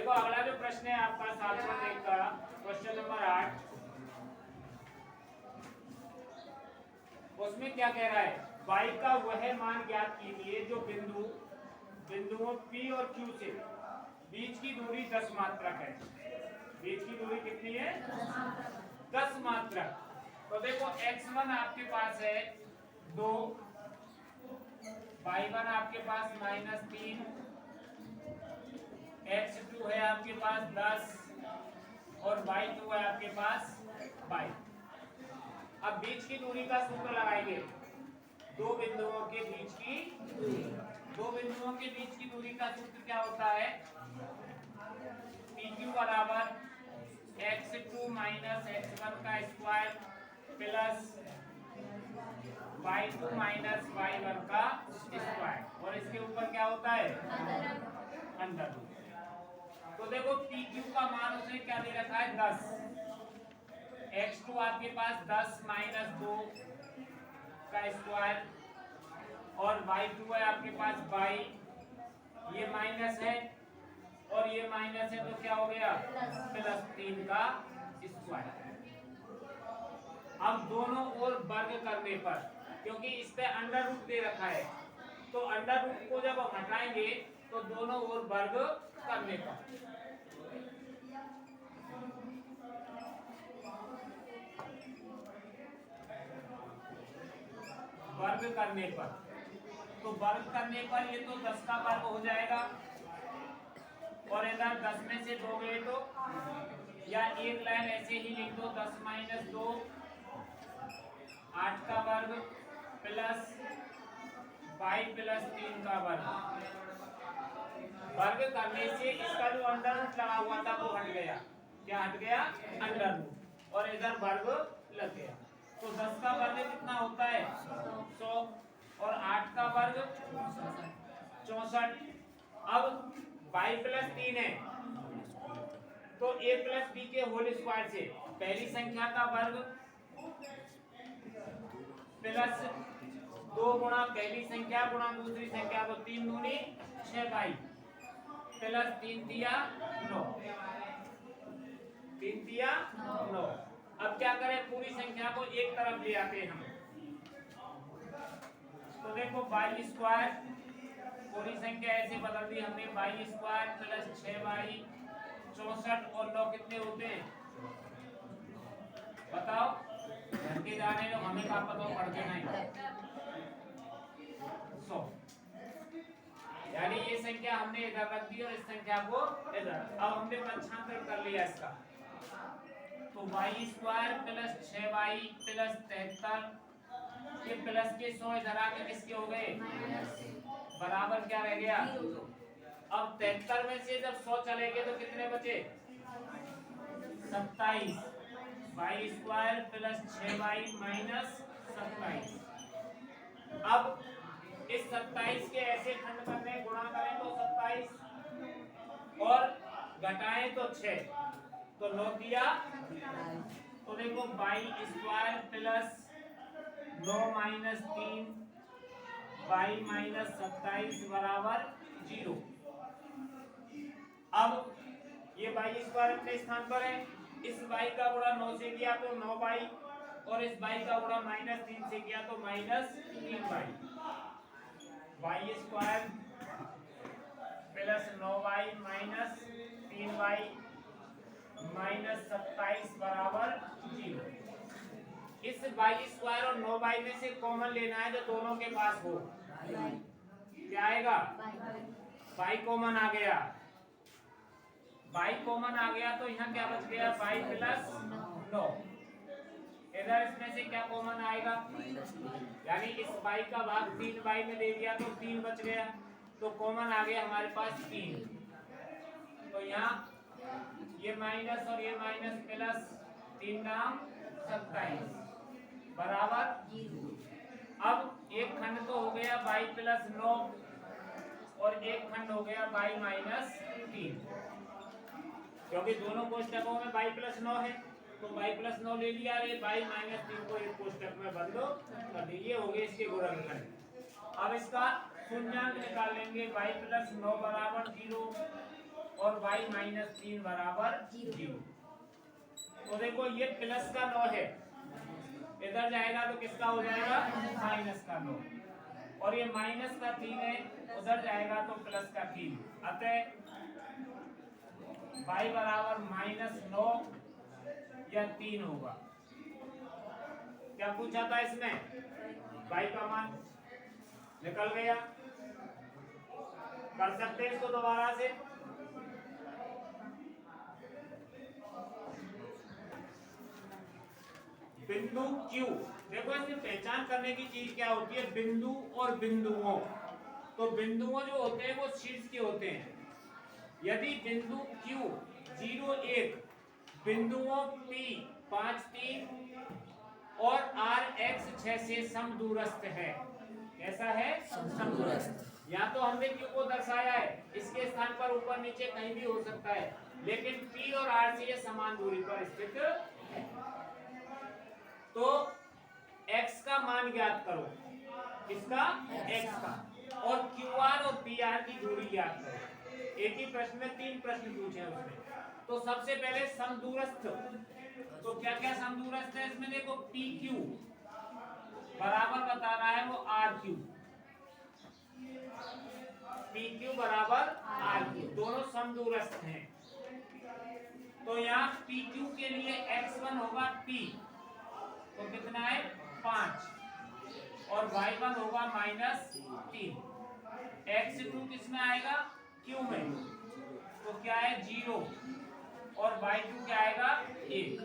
देखो अगला जो प्रश्न है आपका 7.1 का क्वेश्चन नंबर 8, उसमें क्या कह रहा है, y का वह मान ज्ञात कीजिए जो बिंदुओं P और Q से बीच की दूरी 10 मात्रक है। बीच की दूरी कितनी है? 10 मात्रक। तो देखो x1 आपके पास है 2, y1 आपके पास -3, x2 है आपके पास 10 और y2 है आपके पास 22। अब बीच की दूरी का सूत्र लगाएंगे। दो बिंदुओं के बीच की दूरी का सूत्र क्या होता है? PQ बराबर x2 माइनस x1 का square plus y2 minus y1 का स्क्वायर, और इसके ऊपर क्या होता है? Under root. तो देखो PQ का मान उसने क्या दे रखा है? 10। x2 आपके पास 10 माइनस 2 का स्क्वायर और y2 है आपके पास 22, ये माइनस है और ये माइनस है, तो क्या हो गया? प्लस 3 का स्क्वायर। अब दोनों ओर वर्ग करने पर, क्योंकि इस पे अंडर रूट दे रखा है, तो अंडर रूट को जब हम हटाएंगे तो दोनों ओर वर्ग करने पर तो वर्ग करने पर ये तो 10 का वर्ग हो जाएगा, और इधर 10 में से 2 गए तो, या एक लाइन ऐसे ही लिख दो, 10 माइनस 2 8 का वर्ग प्लस 22 प्लस 3 का वर्ग। वर्ग करने से इसका जो अंडर रूट लगा हुआ था वो हट गया। क्या हट गया? अंडर रूट, और इधर वर्ग लग गया। तो 10 का वर्ग कितना होता है? 100, और 8 का वर्ग 64। अब 22 प्लस 3 है, तो a प्लस b के होल स्क्वायर से पहली संख्या का वर्ग प्लस 2 गुणा पहली संख्या गुणा दूसरी संख्या, तो 3 दूनी 6 बाई प्लस 3 दिया 9, 3 दिया 9। अब क्या करें? पूरी संख्या को एक तरफ ले आते हैं हम। तो देखो बाई स्क्वायर, पूरी संख्या ऐसे बदल दी हमने, बाई स्क्वायर प्लस 6 बाई 64 और 9 कितने होते हैं? बताओ, घर के जाने दो, हमें क्या पता, पढ़ के नहीं। 100, यानी ये संख्या हमने इधर रख दी और इस संख्या को इधर। अब हमने पक्षांतर कर लिया इसका, तो by square plus 6 by plus 73, ये प्लस के 100 इधर आके किसके हो गए? बराबर क्या रह गया? अब 73 में से जब 100 चले गए तो कितने बचे? 27 by square plus 6 by minus 27। अब इस 27 के ऐसे खंड करने, गुणा करें तो 27 और घटाएं तो 6, तो 9 दिया। तो देखो by square plus 9 minus 3 by minus 27 बराबर 0। अब ये बाई स्क्वायर अपने स्थान पर है, इस बाई का गुणा 9 से किया तो 9 बाई, और इस बाई का गुणा माइनस 3 से किया तो minus 3 by. By square plus 9 by minus 3 by minus 27 बराबर 0। इस बाई स्क्वायर और 9 बाई में से कॉमन लेना है जो दोनों के पास हो। क्या आएगा? बाई कॉमन आ गया। बाई कॉमन आ गया तो यहाँ क्या बच गया? By plus 9। इधर इसमें से क्या कॉमन आएगा? यानी इस बाई का भाग 3 बाई में दे दिया तो 3 बच गया, तो कॉमन आ गया हमारे पास 3। तो यहाँ ये माइनस और ये माइनस प्लस 3 नाम 27 बराबर। अब एक खंड तो हो गया बाई प्लस 9 और एक खंड हो गया बाई माइनस 3, क्योंकि दोनों कोष्टकों में बाई प्लस 9 है, तो बाई प्लस 9 ले लिया, रे बाई माइनस 3 को एक कोष्टक में बदल दो कर दीजिए, हो गए इसके गुणनखंड। अब इसका शून्यांक निकाल लेंगे, बाई प्लस 9 बराबर 0 और y -3 बराबर 0। तो देखो ये प्लस का 9 है, इधर जाएगा तो किसका हो जाएगा माइनस का 9, और ये माइनस का 3 है, उधर जाएगा तो प्लस का 3। अतः y बराबर -9 या 3 होगा। क्या पूछा था इसमें, y का मान निकल गया। कर सकते हैं इसको दोबारा से। बिंदु Q, देखो इसमें पहचान करने की चीज क्या होती है, बिंदु और बिंदुओं। तो बिंदुओं जो होते हैं वो शीर्ष के होते हैं। यदि बिंदु Q 0 1 बिंदुओं P 5 3 और R X 6 से समदूरस्थ है। कैसा है, समदूरस्थ। या तो हमने Q को दर्शाया है, इसके स्थान पर ऊपर नीचे कहीं भी हो सकता है, लेकिन P और R से ये समान दूरी पर स्थित है। तो x का मान ज्ञात करो, किसका, x का, और QR और PR की दूरी ज्ञात करो। एक ही प्रश्न में 3 प्रश्न पूछे हैं उसमें। तो सबसे पहले समदूरस्थ, तो क्या क्या समदूरस्थ है इसमें, देखो PQ बराबर बता रहा है वो RQ, PQ बराबर RQ, दोनों समदूरस्थ हैं। तो यहाँ PQ के लिए x1 होगा P, तो कितना है 5, और y1 होगा -3। x2 किस में आएगा, Q में, तो क्या है 0, और y2 क्या आएगा 1।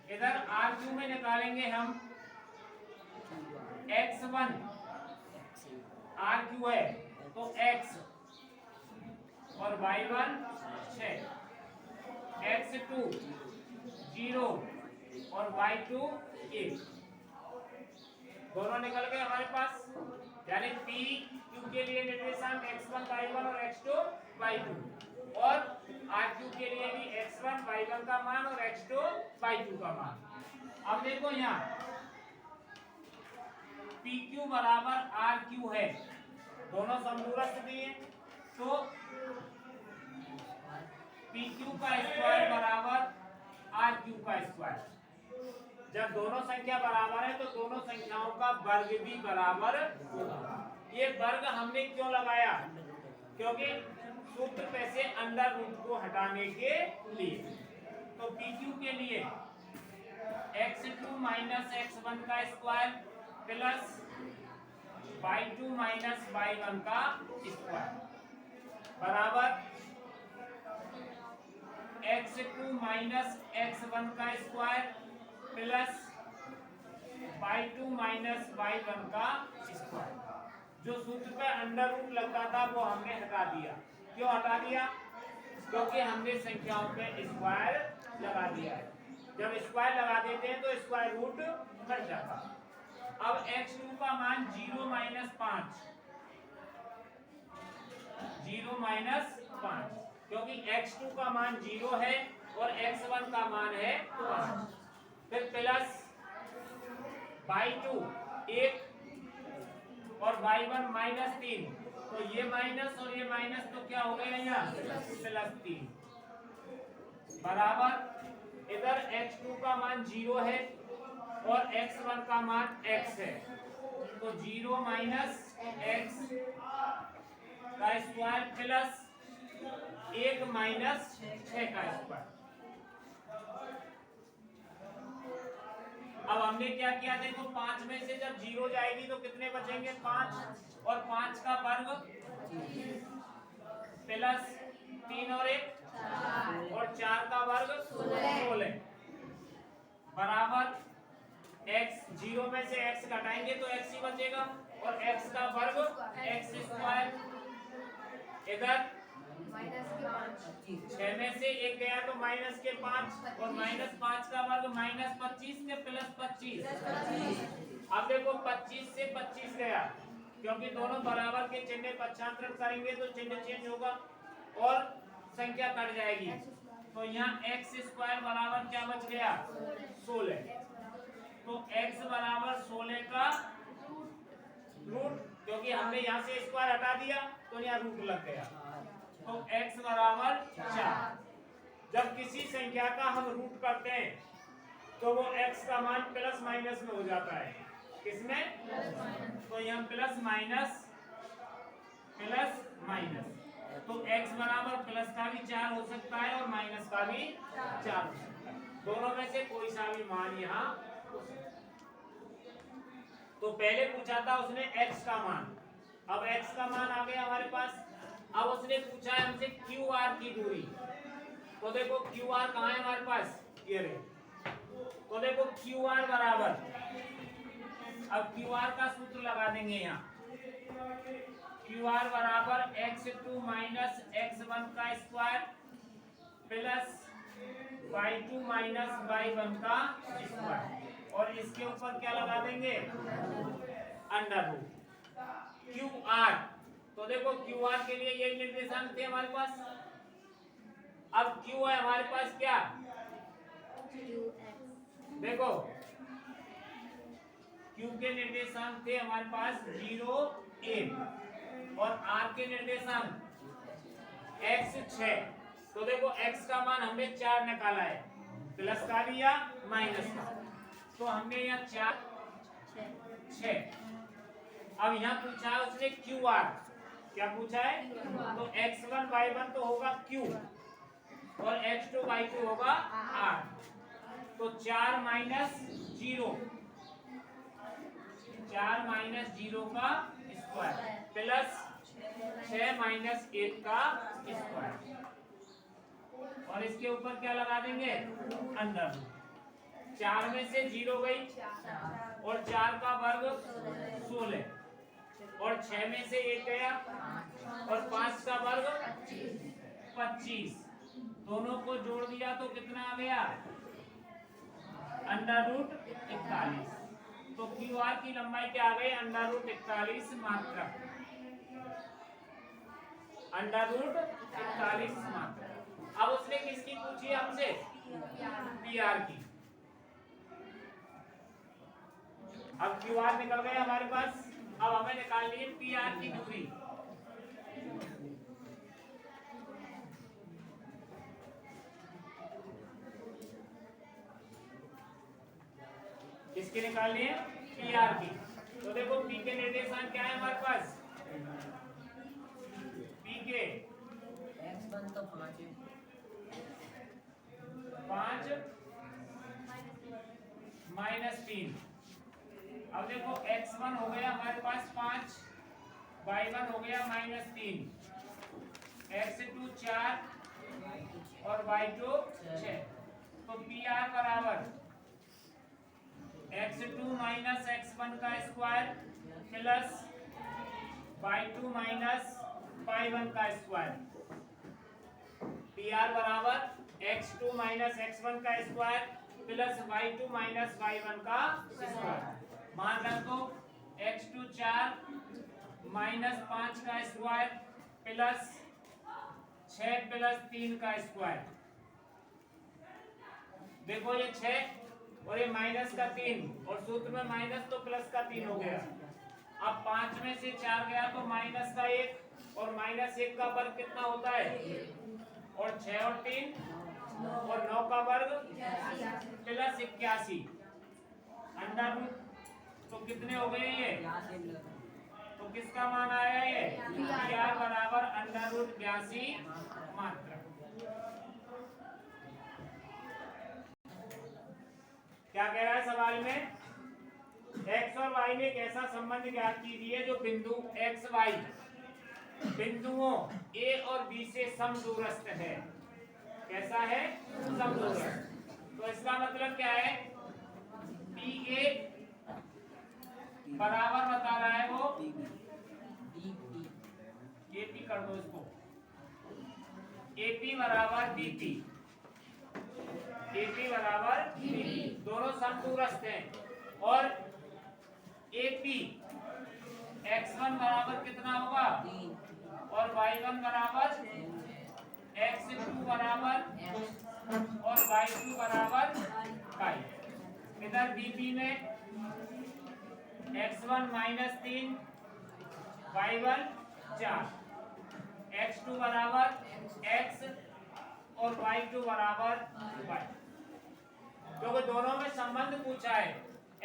इधर RQ में निकालेंगे हम, x1 RQ है तो x, और y1 6, x2 0 और y2 1, दोनों निकल गए हमारे पास। यानी P Q के लिए निर्देशांक x1 y1 और x2 y2, और RQ के लिए भी x1 y1 का मान और x2 y2 का मान। अब देखो यहाँ PQ बराबर RQ है, दोनों समदूरस्थ दिए, तो PQ का स्क्वायर बराबर RQ का स्क्वायर। जब दोनों संख्या बराबर है तो दोनों संख्याओं का वर्ग भी बराबर होगा। ये वर्ग हमने क्यों लगाया, क्योंकि सूत्र पे से अंडर रूट को हटाने के लिए। तो PQ के लिए x2 - x1 का स्क्वायर प्लस y2 - y1 का स्क्वायर बराबर x2 - x1 का स्क्वायर प्लस y2 - y1 का स्क्वायर। जो सूत्र पे अंडर रूट लगता था वो हमने हटा दिया। क्यों हटा दिया, क्योंकि हमने संख्याओं पे स्क्वायर लगा दिया है। जब स्क्वायर लगा देते हैं तो स्क्वायर रूट हट जाता। अब x2 का मान 0 - 5, 0 - 5, क्योंकि x2 का मान 0 है और x1 का मान है 5। फिर प्लस y2 1 और y1 -3, तो ये माइनस और ये माइनस, तो क्या हो गया यहाँ +3 बराबर। इधर x2 का मान 0 है और x1 का मान x है, तो 0 - x का स्क्वायर प्लस 1 - 6 का स्क्वायर। अब हमने क्या किया, देखो 5 में से जब 0 जाएगी तो कितने बचेंगे 5, और 5 का वर्ग प्लस 3 और 1 और 4 का वर्ग 16 बराबर x, 0 में से x घटाएंगे तो x ही बचेगा, और x का वर्ग x स्क्वायर, इधर 6 में से 1 गया तो -5, और -5 का वर्ग -25 के +25। अब देखो 25 से 25 गया, क्योंकि दोनों बराबर के चिन्ह पक्षांतरण करेंगे तो चिन्ह चेंज होगा और संख्या कट जाएगी। तो यहाँ x स्क्वायर बराबर क्या बच गया 16, तो x बराबर 16 का रूट, क्योंकि हमने यहाँ से स्क्वायर हटा दिया तो यहाँ रूट लग गया। तो x बराबर 4। जब किसी संख्या का हम रूट करते हैं तो वो x का मान प्लस माइनस में हो जाता है। किसमें? तो यहाँ प्लस माइनस तो x बराबर प्लस का भी 4 हो सकता है और माइनस का भी 4 हो सकता है। दोनों में से कोई सा भी मान यहाँ हो सकता है। तो पहले पूछा था उसने x का मान, अब x का मान आ गया हमारे पास। अब उसने पूछा है हमसे QR की दूरी। तो देखो QR कहाँ है हमारे पास, ये रहे। तो देखो QR बराबर, अब QR का सूत्र लगा देंगे यहाँ। QR बराबर x2 माइनस x1 का square plus y2 minus y1 का स्क्वायर, और इसके ऊपर क्या लगा देंगे, अंडर रूट। QR, तो देखो QR के लिए यही निर्देशांक थे हमारे पास। अब Q है हमारे पास क्या, देखो Q के निर्देशांक थे हमारे पास 0 1 और R के निर्देशांक x 6। तो देखो x का मान हमने 4 निकाला है, प्लस का भी या माइनस का। तो हमने यहाँ 4 6। अब यहाँ पूछा है उसने QR, क्या पूछा है, तो x1 y1 तो होगा Q और x2 y2 होगा R। तो 4 माइनस 0 का स्क्वायर प्लस 6 माइनस 1 का स्क्वायर, और इसके ऊपर क्या लगा देंगे, अंडर। 4 में से 0 गई और 4 का वर्ग 16, और 6 में से 1 गया और 5 का वर्ग 25। दोनों को जोड़ दिया तो कितना आ गया, अंडर रूट 41। तो QR की लंबाई क्या आ गई, अंडर रूट 41 मात्रक, अंडर रूट 41 मात्रक। अब उसने किसकी पूछी हमसे, PR की। अब QR निकल गए हमारे पास, अब हमें निकालनी है PR की दूरी। किसकी निकालनी है, PR की। तो देखो P के निर्देशांक क्या है हमारे पास, P के x1 तो 5 माइनस 3। अब देखो x1 हो गया हमारे पास 5, y1 हो गया माइनस 3, x2 4 और y2 6। तो PR बराबर x2 माइनस x1 का square plus y2 minus y1 का स्क्वायर। PR बराबर x2 माइनस x1 का square plus y2 minus y1 का स्क्वायर। मान रख दो x2 4 माइनस 5 का स्क्वायर प्लस 6 प्लस 3 का स्क्वायर। देखो ये 6 और ये माइनस का 3, और सूत्र में माइनस तो प्लस का 3 हो गया। अब 5 में से 4 गया तो माइनस का 1, और माइनस 1 का वर्ग कितना होता है, और 6 और 3 और 9 का वर्ग प्लस 81 अंडर रूट। तो कितने हो गए ये, तो किसका मान आया ये, PR बराबर अंडर रूट 82 मात्रक। क्या कह रहा है सवाल में, x और y में एक ऐसा संबंध ज्ञात कीजिए जो बिंदु x y बिंदुओं a और b से समदूरस्थ है। कैसा है, समदूरस्थ। तो इसका मतलब क्या है, PA बराबर बता रहा है वो AP कर दो इसको, AP बराबर BP, AP बराबर BP, दोनों समदूरस्थ हैं। और AP x1 बराबर कितना होगा, और y1 बराबर x2 बराबर और y2 बराबर 5। इधर BP में x1 माइनस 3 y1 4, x2 बराबर x और y2 बराबर y। क्योंकि दोनों में संबंध पूछा है,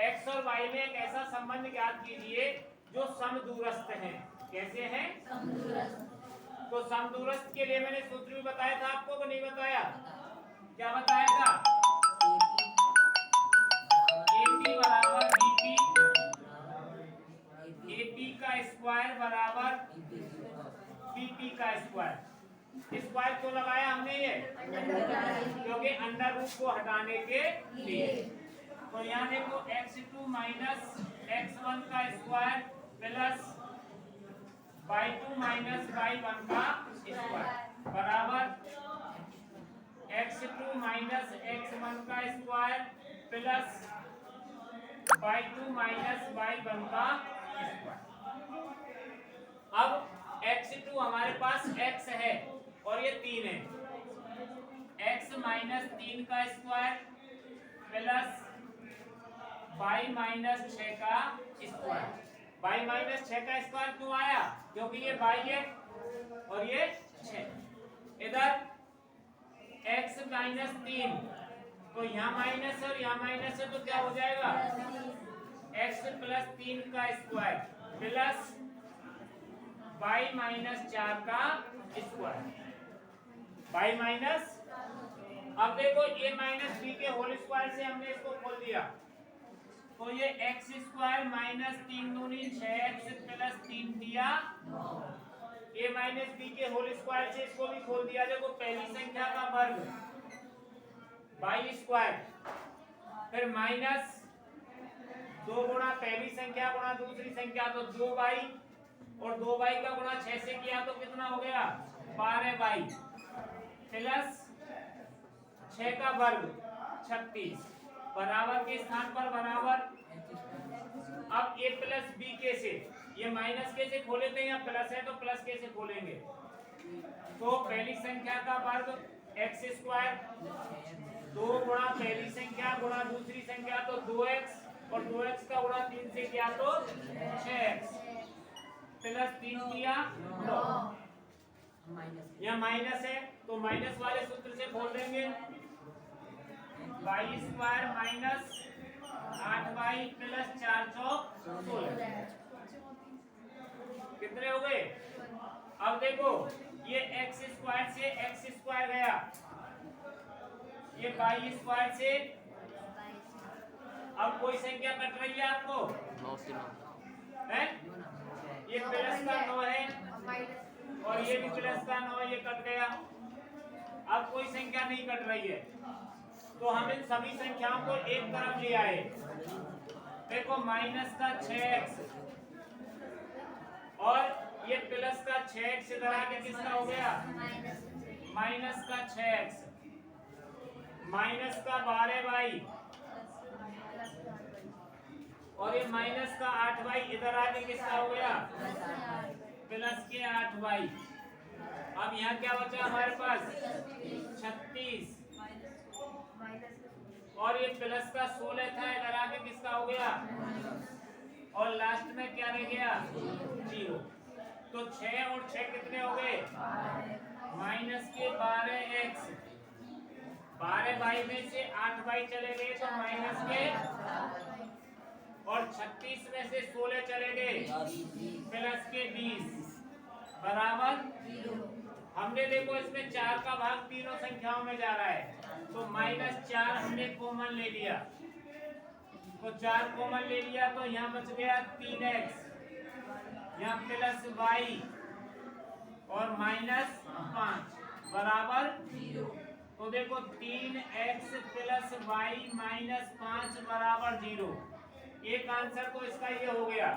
x और y में एक ऐसा संबंध ज्ञात कीजिए जो समदूरस्थ है। कैसे हैं? तो समदूरस्थ के लिए मैंने सूत्र भी बताया था आपको कि नहीं बताया? क्या बताया था? AP बराबर BP, AP का स्क्वायर बराबर BP का स्क्वायर। स्क्वायर क्यों लगाया हमने ये? क्योंकि अंडर रूट को हटाने के लिए। तो यहाँ देखो x2 माइनस x1 का square plus y2 minus y1 का स्क्वायर बराबर x2 माइनस x1 का square plus y2 minus y1 का स्क्वायर। अब x2 हमारे पास x है और ये 3 है, x माइनस 3 का स्क्वायर प्लस y माइनस 6 का स्क्वायर। y माइनस 6 का स्क्वायर क्यों आया? क्योंकि ये y है और ये 6। इधर x माइनस 3, तो यहाँ माइनस और यहाँ माइनस है तो क्या हो जाएगा? x प्लस 3 का स्क्वायर प्लस y माइनस 4 का स्क्वायर। y माइनस, अब देखो a माइनस b के होल स्क्वायर से हमने इसको खोल दिया, तो ये x स्क्वायर माइनस 3 दूनी 6x प्लस 3 दिया। a माइनस b के होल स्क्वायर से इसको भी खोल दिया। देखो पहली संख्या का वर्ग y स्क्वायर, फिर माइनस 2 गुणा पहली संख्या गुणा दूसरी संख्या, तो 2y, और 2y का गुणा 6 से किया तो कितना हो गया? 12y प्लस 6 का वर्ग 36 बराबर के स्थान पर बराबर। अब a प्लस b के से, ये माइनस के से खोले थे, यहाँ प्लस है तो प्लस के से खोलेंगे। तो पहली संख्या का वर्ग x स्क्वायर, 2 गुणा पहली संख्या गुणा दूसरी संख्या तो 2x, और 2x का गुणा 3 से किया तो 6x प्लस 3 किया 9। यहाँ माइनस है तो माइनस वाले सूत्र से खोल देंगे। y square minus 8y plus 4 चौक 16 कितने हो गए? अब देखो ये x स्क्वायर से x स्क्वायर गया, ये y स्क्वायर से, अब कोई संख्या कट रही है आपको? 9 से 9 है? ये प्लस का 9 है और ये भी प्लस का 9, ये कट गया। अब कोई संख्या नहीं कट रही है, तो हम इन सभी संख्याओं को एक तरफ ले आए। देखो माइनस का 6x और ये प्लस का 6x इधर आके किसका हो गया? माइनस का 6x, माइनस का 12y और ये माइनस का 8y इधर आके किसका हो गया? प्लस के 8y। अब यहाँ क्या बचा हमारे पास? 36 और ये प्लस का 16 था, इधर आके किसका हो गया? और लास्ट में क्या रह गया? 0। तो 6 और 6 कितने हो गए? माइनस के 12x, 12y में से 8y चले गए तो माइनस के, और 36 में से 16 चले गए प्लस के 20 बराबर। हमने देखो इसमें 4 का भाग तीनों संख्याओं में जा रहा है, तो -4 हमने कॉमन ले लिया, तो 4 कॉमन ले लिया तो यहाँ बच गया 3x, यहाँ प्लस y और -5 बराबर 0। तो देखो 3x प्लस y -5 बराबर 0। एक आंसर तो इसका ये हो गया।